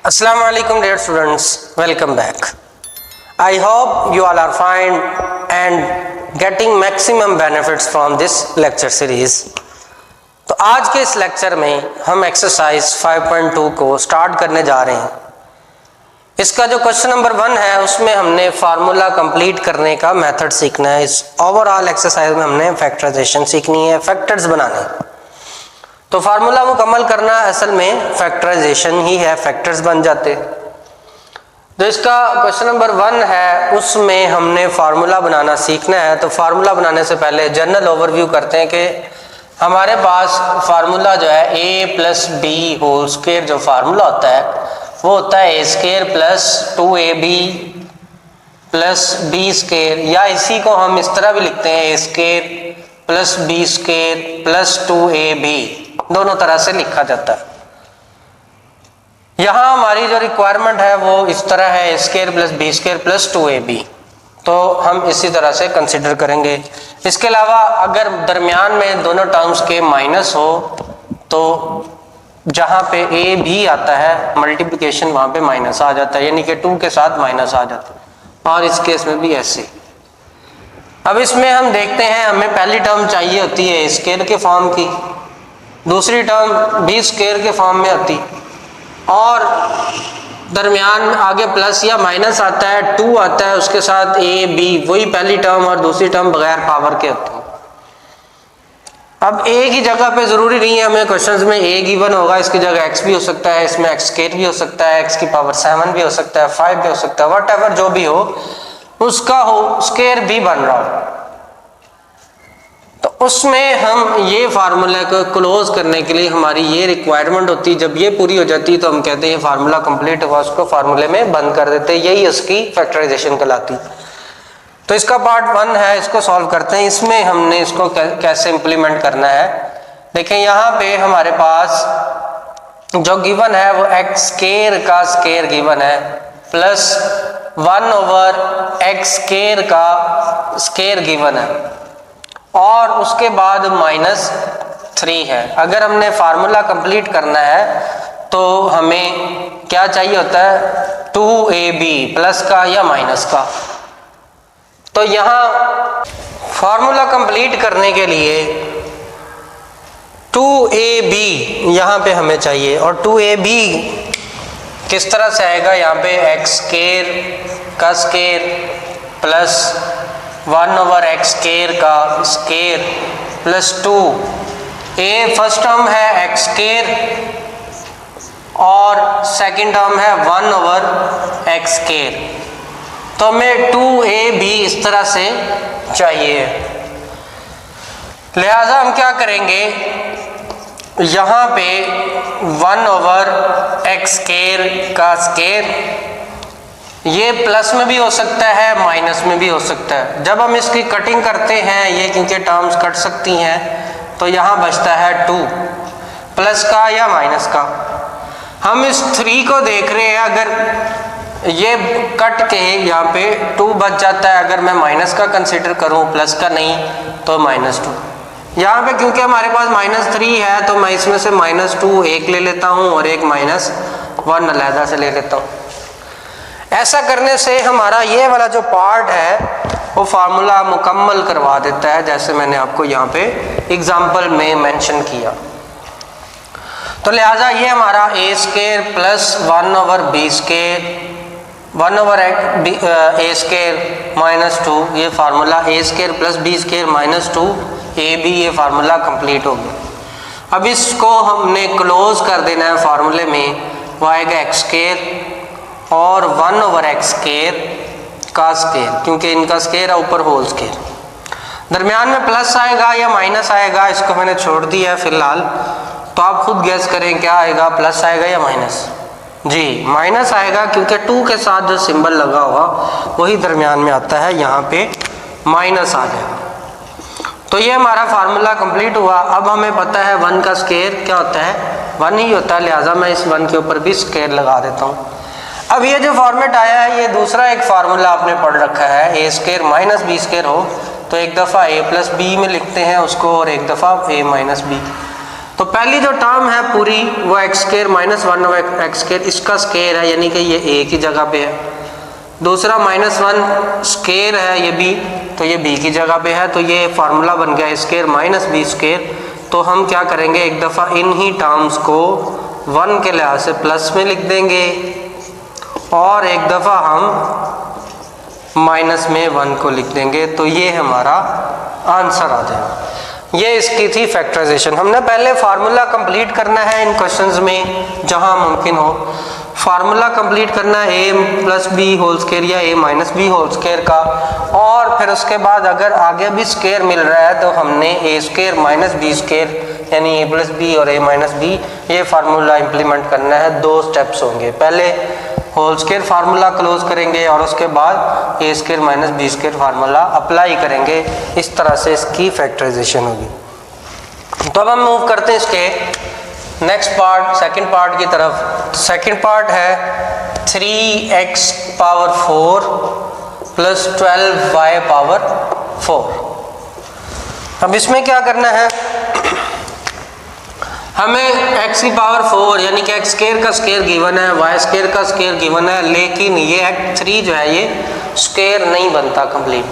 Assalamu alaikum dear students, welcome back. I hope you all are fine and getting maximum benefits from this lecture series. तो आज के इस lecture में हम exercise 5.2 को start करने जा रहे हैं। इसका जो क्वेश्चन नंबर 1 है उसमें हमने फार्मूला कंप्लीट करने का मेथड सीखना है। इस ओवरऑल एक्सरसाइज में हमने फैक्टराइजेशन सीखनी है, फैक्टर्स बनाने। तो फार्मूला मुकम्मल करना असल में फैक्टराइजेशन ही है, फैक्टर्स बन जाते। तो इसका क्वेश्चन नंबर 1 है, उसमें हमने फार्मूला बनाना सीखना है। तो फार्मूला बनाने से पहले जनरल ओवरव्यू करते हैं कि हमारे पास फार्मूला जो है a plus B whole square जो फार्मूला होता है वो होता है a square plus 2ab plus B square, या इसी को हम इस तरह भी लिखते हैं a square plus B square plus 2ab, दोनों तरह से लिखा जाता है। यहाँ हमारी जो रिक्वायरमेंट है वो इस तरह है, a square plus B square plus 2ab, तो हम इसी तरह से कंसिडर करेंगे। इसके अलावा अगर दरमियान में दोनों टर्म्स के माइनस हो तो जहाँ पे a भी आता है मल्टीप्लिकेशन वहाँ पे माइनस आ जाता है, यानी कि 2 के साथ माइनस आ जाता है, और इस केस में भी ऐसे। अब इसमें हम देखते हैं, हमें पहली टर्म चाहिए होती है a स्क्वायर के फॉर्म की, दूसरी टर्म बी स्क्वायर के फॉर्म में आती, और दरमियान आगे प्लस या माइनस आता है, 2 आता है, उसके साथ ए बी, वही पहली टर्म और दूसरी टर्म बगैर पावर के होती है। अब ए की जगह पे जरूरी नहीं है हमें क्वेश्चंस में ए गिवन होगा, इसकी जगह एक्स भी हो सकता है, इसमें एक्स स्क्वायर भी हो सकता है, एक्स की पावर 7 भी हो सकता है, 5 भी हो सकता है, व्हाटएवर जो भी हो उसका हो स्क्वायर भी बन रहा हो, तो उसमें हम ये फार्मूला को क्लोज करने के लिए हमारी ये रिक्वायरमेंट होती है। जब ये पूरी हो जाती है तो हम कहते हैं फार्मूला कंप्लीट हुआ, उसको फार्मूले में बंद कर देते हैं, यही उसकी फैक्टराइजेशन कहलाती। तो इसका पार्ट 1 है, इसको सॉल्व करते हैं। इसमें हमने इसको कैसे इंप्लीमेंट करना है, देखें यहाँ पे हमारे पास जो गिवन है वो एक्स स्क्वायर का स्क्वायर गिवन है प्लस 1 ओवर एक्स स्क्वायर का स्क्वायर गिवन है, और उसके बाद -3 है। अगर हमने फार्मूला कंप्लीट करना है तो हमें क्या चाहिए होता है, 2ab प्लस का या माइनस का। तो यहाँ फार्मूला कंप्लीट करने के लिए 2ab यहाँ पे हमें चाहिए, और 2ab किस तरह से आएगा, यहाँ पे एक्स स्क्वायर का square plus 1 over x square का स्क्वायर प्लस 2, ए फर्स्ट टर्म है एक्स स्क्वायर और सेकंड टर्म है 1 ओवर एक्स स्क्वायर, तो हमें 2ab इस तरह से चाहिए। लिहाजा हम क्या करेंगे, यहाँ पे 1 ओवर एक्स स्क्वायर का स्क्वायर, ये प्लस में भी हो सकता है माइनस में भी हो सकता है। जब हम इसकी कटिंग करते हैं, ये क्योंकि टर्म्स कट सकती हैं, तो यहाँ बचता है 2 प्लस का या माइनस का। हम इस 3 को देख रहे हैं, अगर ये कट के यहाँ पे 2 बच जाता है, अगर मैं माइनस का कंसिडर करूँ प्लस का नहीं तो -2। यहाँ पे क्योंकि हमारे पास -3 है तो मैं इसमें से -2 एक ले लेता हूँ और एक -1 अलहदा से ले लेता हूँ। ऐसा करने से हमारा ये वाला जो पार्ट है वो फार्मूला मुकम्मल करवा देता है, जैसे मैंने आपको यहाँ पे एग्जाम्पल में मेंशन किया। तो लिहाजा ये हमारा a square plus 1 over B square 1 over a square minus 2, ये formula a square plus B square minus 2ab, ये फार्मूला कंप्लीट हो गया। अब इसको हमने क्लोज कर देना है फार्मूले में, वो आएगा एक्स स्क्वायर और 1 ओवर एक्स स्क्वायर का स्क्वायर, क्योंकि इनका स्क्वायर है ऊपर होल स्क्वायर, दरमियान में प्लस आएगा या माइनस आएगा, इसको मैंने छोड़ दिया है फिलहाल, तो आप खुद गैस करें क्या आएगा, प्लस आएगा या माइनस। जी माइनस आएगा, क्योंकि 2 के साथ जो सिंबल लगा होगा वही दरमियान में आता है, यहाँ पे माइनस आ जाएगा। तो ये हमारा फार्मूला कंप्लीट हुआ। अब हमें पता है 1 का स्क्वायर क्या होता है, 1 ही होता है, लिहाजा मैं इस 1 के ऊपर भी स्क्वायर लगा देता हूँ। अब ये जो फॉर्मेट आया है, ये दूसरा एक फार्मूला आपने पढ़ रखा है, a square minus B square हो तो एक दफ़ा a प्लस बी में लिखते हैं उसको, और एक दफ़ा a माइनस बी। तो पहली जो टर्म है पूरी वो x square minus 1 x square, इसका स्क्वायर है यानी कि ये ए की जगह पे है। दूसरा -1 स्क्वायर है ये बी, तो ये बी की जगह पे है, तो ये फार्मूला बन गया ए स्क्वायर माइनस बी स्क्वायर। तो हम क्या करेंगे, एक दफ़ा इन ही टर्म्स को 1 के लिहाज से प्लस में लिख देंगे और एक दफ़ा हम माइनस में 1 को लिख देंगे, तो ये हमारा आंसर आ जाएगा। ये इसकी थी फैक्टराइजेशन। हमने पहले फार्मूला कंप्लीट करना है इन क्वेश्चंस में जहां मुमकिन हो, फार्मूला कंप्लीट करना है ए प्लस बी होल स्क्वायर या ए माइनस बी होल स्क्वायर का, और फिर उसके बाद अगर आगे भी स्क्वायर मिल रहा है तो हमने ए स्क्वायर माइनस बी स्क्वायर यानी ए प्लस बी और ए माइनस बी ये फार्मूला इम्प्लीमेंट करना है। 2 स्टेप्स होंगे, पहले होल स्क्वायर फार्मूला क्लोज करेंगे और उसके बाद A square minus B square formula apply करेंगे। इस तरह से इसकी फैक्टराइजेशन होगी। तो अब हम मूव करते हैं इसके नेक्स्ट पार्ट, सेकंड पार्ट की तरफ। सेकंड पार्ट है 3x power 4 plus 12y power 4। अब इसमें क्या करना है, हमें x की पावर 4 यानी कि x स्क्वायर का स्क्वायर गिवन है, y स्क्वायर का स्क्वायर गिवन है, लेकिन ये 3 जो है ये स्क्वायर नहीं बनता कंप्लीट।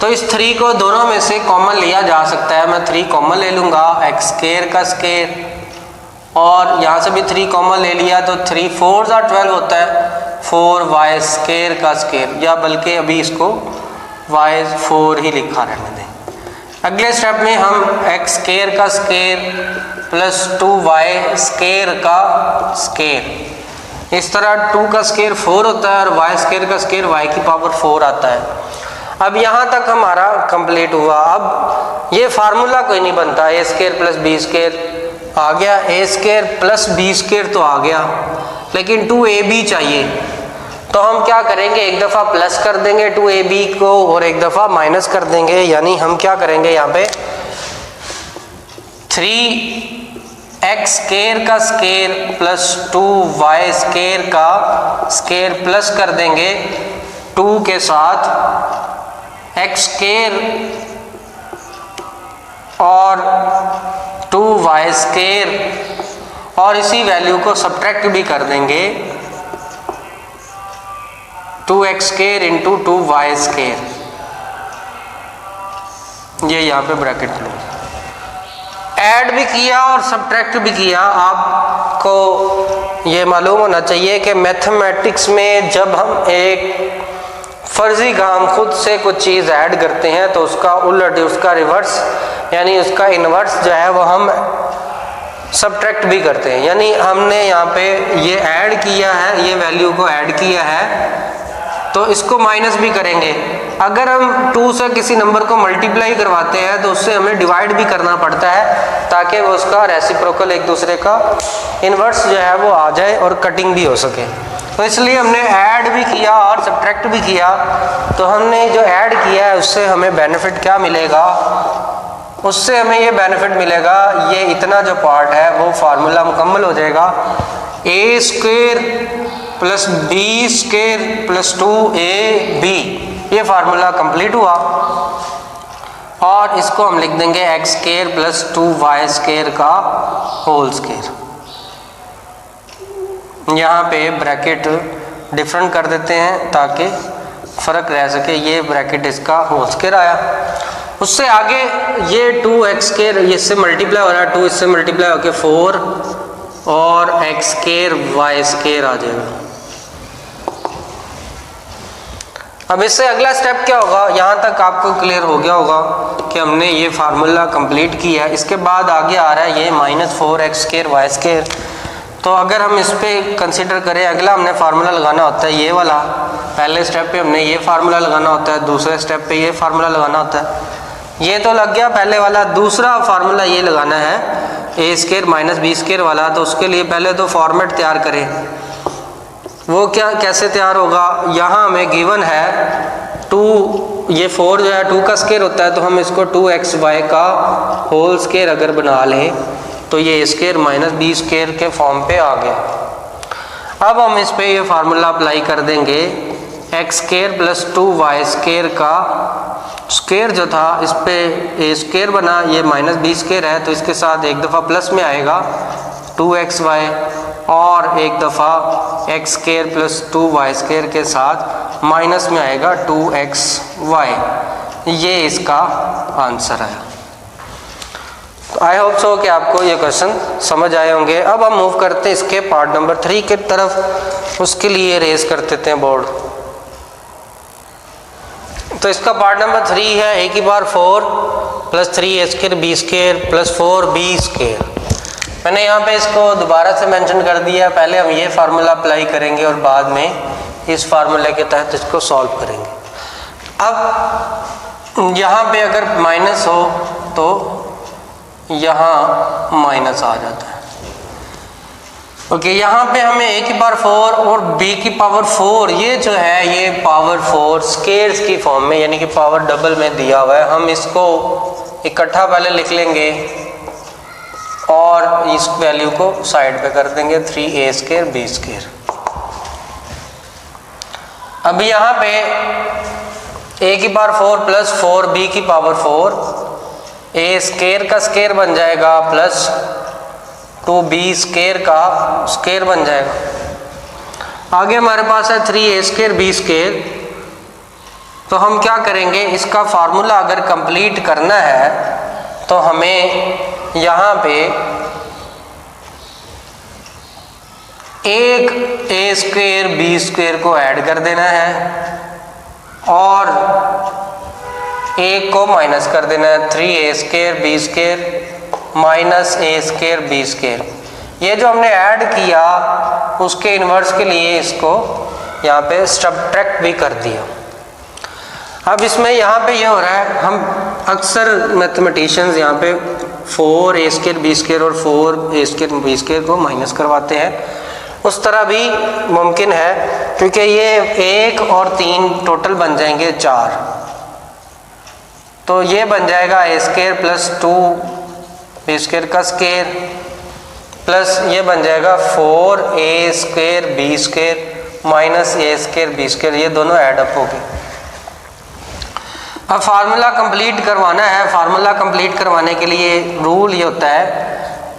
तो इस 3 को दोनों में से कॉमन लिया जा सकता है। मैं 3 कॉमन ले लूँगा, x स्क्वायर का स्क्वायर और यहाँ से भी 3 कॉमन ले लिया तो 3 4 12 होता है, 4y स्क्वायर का स्क्वायर, या बल्कि अभी इसको y 4 ही लिखा रहने दें। अगले स्टेप में हम x स्क्वायर का स्क्वायर प्लस 2y स्क्वायर का स्क्वायर, इस तरह 2 का स्क्वायर 4 होता है और y स्क्वायर का स्क्वायर y की पावर 4 आता है। अब यहाँ तक हमारा कंप्लीट हुआ। अब ये फार्मूला कोई नहीं बनता, ए स्क्वायर प्लस बी स्क्वायर आ गया, ए स्क्वायर प्लस बी स्क्वायर तो आ गया, लेकिन 2ab चाहिए। तो हम क्या करेंगे, एक दफ़ा प्लस कर देंगे 2ab को और एक दफ़ा माइनस कर देंगे, यानी हम क्या करेंगे यहाँ पे 3x स्क्वायर का स्क्वायर प्लस 2y स्क्वायर का स्क्वायर प्लस कर देंगे 2 के साथ x स्क्वायर और 2y स्क्वायर और इसी वैल्यू को सब्ट्रैक्ट भी कर देंगे 2x square into 2y square, ये यहाँ पे ब्रैकेट लो। ऐड भी किया और सब्ट्रैक्ट भी किया। आपको ये मालूम होना चाहिए कि मैथमेटिक्स में जब हम एक फर्जी काम खुद से कुछ चीज़ ऐड करते हैं तो उसका उलट, उसका रिवर्स यानी उसका इन्वर्स जो है वो हम सब्ट्रैक्ट भी करते हैं। यानी हमने यहाँ पे ये ऐड किया है, ये वैल्यू को ऐड किया है तो इसको माइनस भी करेंगे। अगर हम 2 से किसी नंबर को मल्टीप्लाई करवाते हैं तो उससे हमें डिवाइड भी करना पड़ता है ताकि वो उसका रेसिप्रोकल एक दूसरे का इन्वर्स जो है वो आ जाए और कटिंग भी हो सके। तो इसलिए हमने ऐड भी किया और सब्ट्रैक्ट भी किया। तो हमने जो ऐड किया है उससे हमें बेनिफिट क्या मिलेगा, उससे हमें ये बेनिफिट मिलेगा, ये इतना जो पार्ट है वो फार्मूला मुकम्मल हो जाएगा। A square plus B square plus 2ab, ये फार्मूला कंप्लीट हुआ और इसको हम लिख देंगे x square plus 2y square का होल स्क्वायर। यहाँ पे ब्रैकेट डिफरेंट कर देते हैं ताकि फ़र्क रह सके। ये ब्रैकेट इसका होल स्क्वायर आया, उससे आगे ये 2x स्क्वायर इससे मल्टीप्लाई हो रहा है, 2 इससे मल्टीप्लाई होकर 4 और x स्क्वायर y स्क्वायर आ जाएगा। अब इससे अगला स्टेप क्या होगा, यहाँ तक आपको क्लियर हो गया होगा कि हमने ये फार्मूला कंप्लीट किया। इसके बाद आगे आ रहा है ये -4x स्क्वायर y स्क्वायर। तो अगर हम इस पर कंसिडर करें, अगला हमने फार्मूला लगाना होता है ये वाला। पहले स्टेप पे हमने ये फार्मूला लगाना होता है, दूसरे स्टेप पे ये फार्मूला लगाना होता है। ये तो लग गया पहले वाला। दूसरा फार्मूला ये लगाना है ए स्क्वायर माइनस बी स्क्वायर वाला। तो उसके लिए पहले तो फॉर्मेट तैयार करें। वो क्या कैसे तैयार होगा, यहाँ हमें गिवन है 2, ये 4 जो है 2 का स्क्वायर होता है, तो हम इसको 2xy का होल स्क्वायर अगर बना लें तो ये ए स्क्वायर माइनस बी स्क्वायर के फॉर्म पे आ गया। अब हम इस पे ये फार्मूला अप्लाई कर देंगे x square plus 2y square का स्क्वायर जो था इस पे ए स्क्वायर बना, ये माइनस बी स्क्वायर है तो इसके साथ एक दफ़ा प्लस में आएगा 2xy और एक दफ़ा x square plus 2y square के साथ माइनस में आएगा 2xy। ये इसका आंसर है। तो आई होप सो कि आपको ये क्वेश्चन समझ आए होंगे। अब हम मूव करते हैं इसके पार्ट नंबर 3 की तरफ। उसके लिए रेज कर देते हैं बोर्ड। तो इसका पार्ट नंबर 3 है a की power 4 plus 3a square b square plus 4b square. मैंने यहाँ पे इसको दोबारा से मेंशन कर दिया। पहले हम ये फार्मूला अप्लाई करेंगे और बाद में इस फार्मूले के तहत इसको सॉल्व करेंगे। अब यहाँ पे अगर माइनस हो तो यहाँ माइनस आ जाता है। ओके, यहाँ पे हमें a की पावर 4 और b की पावर 4, ये जो है ये पावर 4 स्क्वायर्स की फॉर्म में यानी कि पावर डबल में दिया हुआ है। हम इसको इकट्ठा पहले लिख लेंगे और इस वैल्यू को साइड पे कर देंगे 3a स्क्वायर b स्क्वायर। अब यहाँ पे a की पावर 4 प्लस 4b की पावर 4, a स्क्वायर का स्क्वायर बन जाएगा प्लस 2b स्क्वायर का स्क्वायर बन जाएगा। आगे हमारे पास है 3a स्क्वायर b स्क्वायर। तो हम क्या करेंगे, इसका फार्मूला अगर कंप्लीट करना है तो हमें यहाँ पे एक a स्क्वायर b स्क्वायर को ऐड कर देना है और एक को माइनस कर देना है। 3a square b square minus a square b square. ये जो हमने ऐड किया उसके इन्वर्स के लिए इसको यहाँ पे सब्ट्रैक्ट भी कर दिया। अब इसमें यहाँ पे ये हो रहा है, हम अक्सर मैथमेटिशियंस यहाँ पे 4a स्क्वायर b स्क्वायर और 4a स्क्वायर b स्क्वायर को माइनस करवाते हैं। उस तरह भी मुमकिन है क्योंकि ये 1 और 3 टोटल बन जाएंगे 4। तो ये बन जाएगा a square plus 2b square का स्क्वायर प्लस ये बन जाएगा 4a square b square minus a square b square. ये दोनों ऐड अप हो गए। अब फार्मूला कंप्लीट करवाना है। फार्मूला कंप्लीट करवाने के लिए रूल ये होता है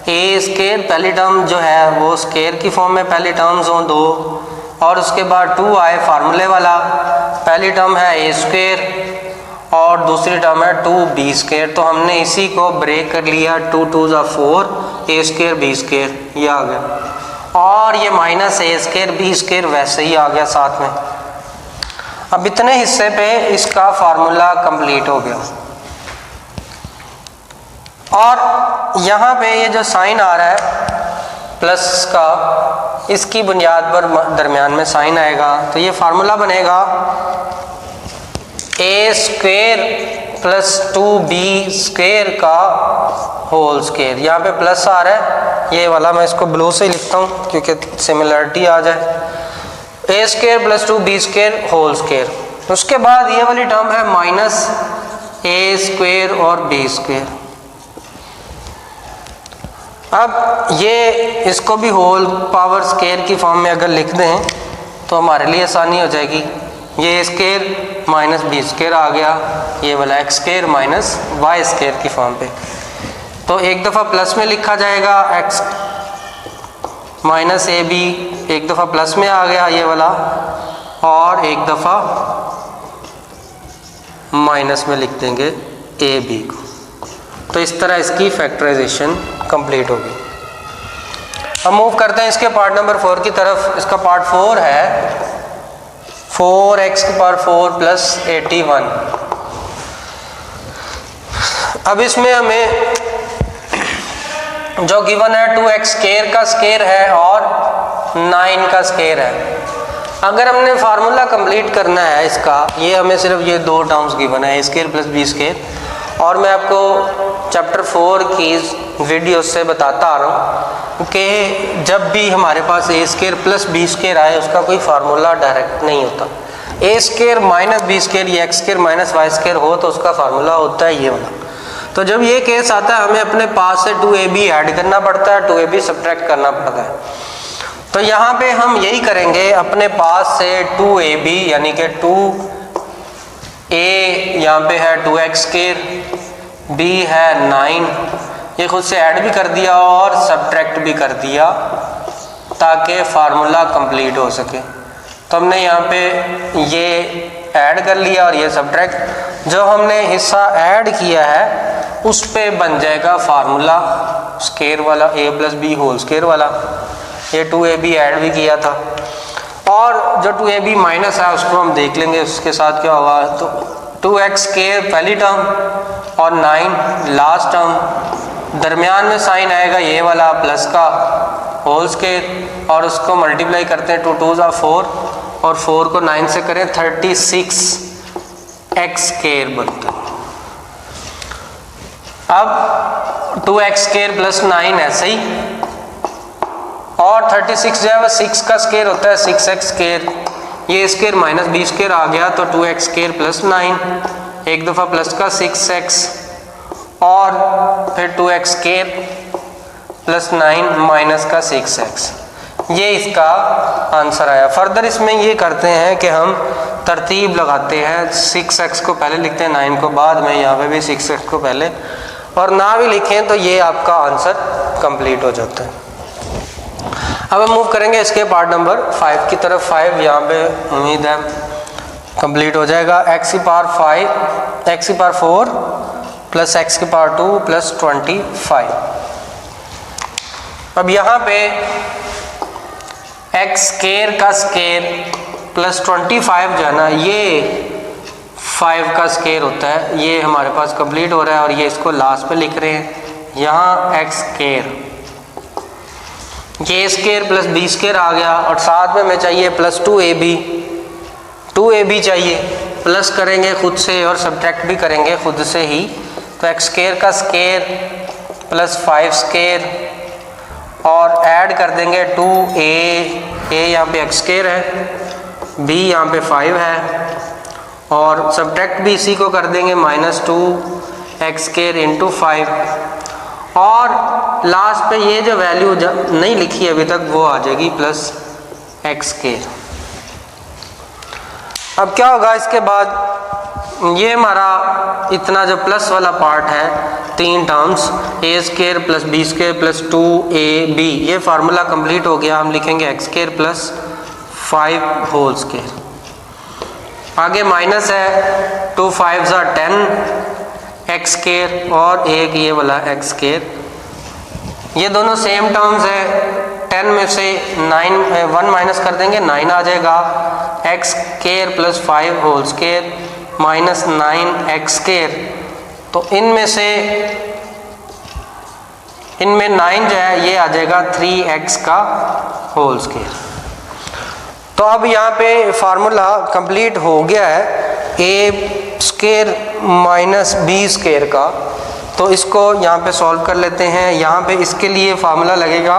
a स्क्वायर पहली टर्म जो है वो स्क्वायर की फॉर्म में पहली टर्म्स हों 2 और उसके बाद 2 आए फार्मूले वाला। पहली टर्म है a स्क्वायर और दूसरी टर्म है 2b स्क्वायर। तो हमने इसी को ब्रेक कर लिया, 2 2 4 a स्क्वायर b स्क्वायर ये आ गया और ये minus a square b square वैसे ही आ गया साथ में। अब इतने हिस्से पे इसका फार्मूला कंप्लीट हो गया और यहाँ पे ये जो साइन आ रहा है प्लस का, इसकी बुनियाद पर दरमियान में साइन आएगा। तो ये फार्मूला बनेगा a square plus 2b square का होल स्क्वायर। यहाँ पे प्लस आ रहा है, ये वाला मैं इसको ब्लू से लिखता हूँ क्योंकि सिमिलरिटी आ जाए। a square plus 2b square whole square. उसके बाद ये वाली टर्म है माइनस a स्क्वायर और b स्क्वायर। अब ये इसको भी होल पावर स्क्वायर की फॉर्म में अगर लिख दें तो हमारे लिए आसानी हो जाएगी। ये स्क्वायर माइनस बी स्क्वायर आ गया, ये वाला X square minus Y square की फॉर्म पे। तो एक दफ़ा प्लस में लिखा जाएगा एक्स माइनस ए बी, एक दफ़ा प्लस में आ गया ये वाला और एक दफ़ा माइनस में लिख देंगे ए बी को। तो इस तरह इसकी फैक्टराइजेशन कंप्लीट होगी। हम मूव करते हैं इसके पार्ट नंबर 4 की तरफ। इसका पार्ट 4 है 4x की पावर 4 प्लस 81। अब इसमें हमें जो गिवन है 2x स्क्वायर का स्क्वायर है और 9 का स्क्वायर है। अगर हमने फार्मूला कंप्लीट करना है इसका, ये हमें सिर्फ ये दो टर्म्स गिवन है a square plus b square, और मैं आपको चैप्टर 4 की वीडियो से बताता आ रहा हूँ कि जब भी हमारे पास a square plus b square आए उसका कोई फार्मूला डायरेक्ट नहीं होता। a square minus b square या x square minus y square हो तो उसका फार्मूला होता है ये वाला। तो जब ये केस आता है हमें अपने पास से 2ab ऐड करना पड़ता है, 2ab सब्ट्रैक्ट करना पड़ता है। तो यहाँ पे हम यही करेंगे, अपने पास से 2ab यानी कि 2 ए यहाँ पे है 2x स्क्वायर, बी है 9, ये खुद से ऐड भी कर दिया और सब्ट्रैक्ट भी कर दिया ताकि फार्मूला कंप्लीट हो सके। तो हमने यहाँ पे ये ऐड कर लिया और ये सब्ट्रैक्ट। जो हमने हिस्सा ऐड किया है उस पे बन जाएगा फार्मूला स्क्वायर वाला, a plus B whole square वाला। ये 2ab ऐड भी किया था और जो 2ab माइनस है उसको हम देख लेंगे उसके साथ क्या होगा। तो 2x स्क्वायर पहली टर्म और 9 लास्ट टर्म, दरमियान में साइन आएगा ये वाला प्लस का होल स्क्वायर और उसको मल्टीप्लाई करते हैं, 2 2 = 4 और 4 को 9 से करें 36 x स्क्वायर बनता है। अब 2x स्क्वायर प्लस 9 ऐसे ही और 36 जो है वह 6 का स्क्वायर होता है, 6x स्क्वायर, ये स्क्वायर माइनस बी स्क्वायर आ गया तो 2x स्क्वायर प्लस 9, एक दफ़ा प्लस का 6x और फिर 2x स्क्वायर प्लस 9 माइनस का 6x, ये इसका आंसर आया। फर्दर इसमें ये करते हैं कि हम तरतीब लगाते हैं, 6x को पहले लिखते हैं 9 को बाद में, यहाँ पे भी 6x को पहले, और ना भी लिखें तो ये आपका आंसर कंप्लीट हो जाता है। अब हम मूव करेंगे इसके पार्ट नंबर 5 की तरफ। 5 यहाँ पे उम्मीद है कंप्लीट हो जाएगा। x की पावर 5, x की पावर 4 प्लस x की पावर 2 प्लस 25। अब यहाँ पे x स्क्वायर का स्क्वायर प्लस 25 जो है ना, ये 5 का स्क्वायर होता है। ये हमारे पास कंप्लीट हो रहा है और ये इसको लास्ट पे लिख रहे हैं। यहाँ x स्क्वायर, ये स्क्वायर प्लस बी स्क्वायर आ गया और साथ में हमें चाहिए प्लस 2ab चाहिए, प्लस करेंगे खुद से और सब्ट्रैक्ट भी करेंगे खुद से ही। तो x स्क्वायर का स्क्वायर प्लस 5 स्क्वायर और ऐड कर देंगे 2a, यहाँ पे x स्क्वायर है, b यहाँ पे 5 है और सब्ट्रैक्ट भी इसी को कर देंगे माइनस 2x स्क्वायर इंटू 5 और लास्ट पे ये जो वैल्यू नहीं लिखी अभी तक वो आ जाएगी प्लस x स्क्वायर। अब क्या होगा इसके बाद, ये हमारा इतना जो प्लस वाला पार्ट है, 3 terms a square plus B square plus 2ab, ये फार्मूला कंप्लीट हो गया। हम लिखेंगे x square plus 5 whole square. आगे माइनस है, 2 5 = 10 x स्क्वायर और एक ये वाला x स्क्वायर, ये दोनों सेम टर्म्स है। 10 में से 1 माइनस कर देंगे, 9 आ जाएगा। x square plus 5 whole square minus 9x square, तो इनमें 9 जो है ये आ जाएगा 3x का होल स्क्वायर। तो अब यहाँ पे फार्मूला कंप्लीट हो गया है a square minus B square का। तो इसको यहाँ पे सॉल्व कर लेते हैं। यहाँ पे इसके लिए फार्मूला लगेगा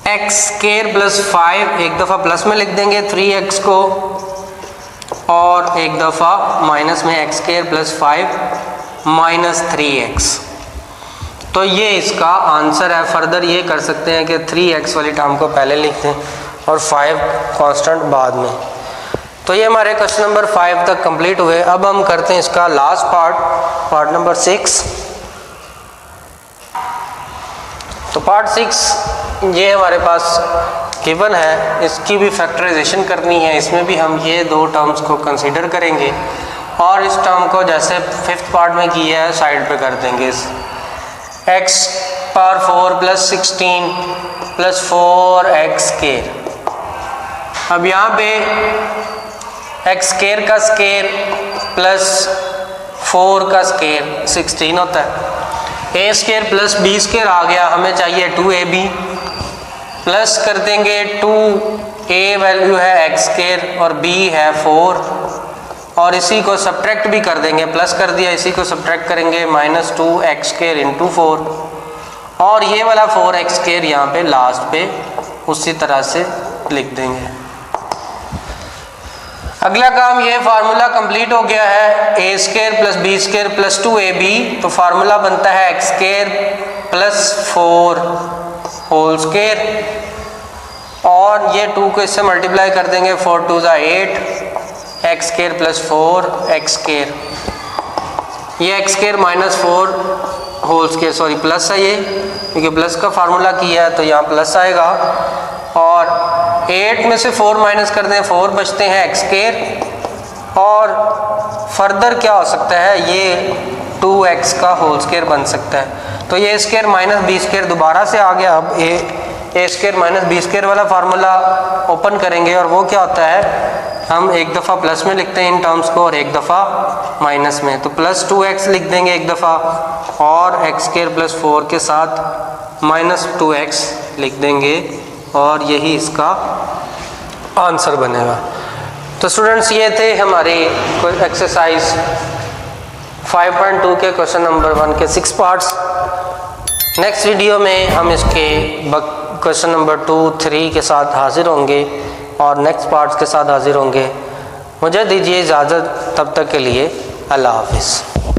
x स्क्वायर प्लस 5, एक दफ़ा प्लस में लिख देंगे 3x को और एक दफ़ा माइनस में x square plus 5 minus 3x। तो ये इसका आंसर है। फर्दर ये कर सकते हैं कि 3x वाली टर्म को पहले लिख दें और 5 कांस्टेंट बाद में। तो ये हमारे क्वेश्चन नंबर 5 तक कंप्लीट हुए। अब हम करते हैं इसका लास्ट पार्ट नंबर 6। तो पार्ट 6 ये हमारे पास गिवन है, इसकी भी फैक्टराइजेशन करनी है। इसमें भी हम ये 2 टर्म्स को कंसीडर करेंगे और इस टर्म को जैसे 5th पार्ट में किया है साइड पे कर देंगे। x power 4 plus 16 plus 4x square. अब यहाँ पे x स्क्वायर का स्क्वायर प्लस 4 का स्क्वायर 16 होता है। a square plus b square आ गया, हमें चाहिए 2ab, प्लस कर देंगे 2a वैल्यू है x स्क्वायर और b है 4 और इसी को सब्ट्रैक्ट भी कर देंगे, प्लस कर दिया, इसी को सब्ट्रैक्ट करेंगे माइनस 2x स्क्वायर इंटू 4 और ये वाला 4x स्क्वायर यहाँ पे लास्ट पे उसी तरह से लिख देंगे। अगला काम, ये फार्मूला कंप्लीट हो गया है, a square plus b square plus 2ab, तो फार्मूला बनता है x square plus 4 whole square और ये 2 को इससे मल्टीप्लाई कर देंगे, 4 2 = 8, x square plus 4x square, ये x square minus 4 whole square, sorry plus है ये, क्योंकि प्लस का फार्मूला किया है तो यहाँ प्लस आएगा। और 8 में से 4 माइनस कर दें, 4 बचते हैं एक्स स्केयर। और फर्दर क्या हो सकता है, ये 2x का होल स्केयर बन सकता है। तो ये स्केयर माइनस बी स्केयर दोबारा से आ गया। अब ए स्केयर माइनस बी स्केयर वाला फार्मूला ओपन करेंगे और वो क्या होता है, हम एक दफ़ा प्लस में लिखते हैं इन टर्म्स को और एक दफ़ा माइनस में। तो प्लस 2x लिख देंगे एक दफ़ा और एक्स स्केयर प्लस 4 के साथ माइनस 2x लिख देंगे और यही इसका आंसर बनेगा। तो स्टूडेंट्स ये थे हमारे एक्सरसाइज 5.2 के क्वेश्चन नंबर 1 के 6 पार्ट्स। नेक्स्ट वीडियो में हम इसके क्वेश्चन नंबर 2, 3 के साथ हाजिर होंगे और नेक्स्ट पार्ट्स के साथ हाजिर होंगे। मुझे दीजिए इजाज़त, तब तक के लिए अल्लाह हाफिज़।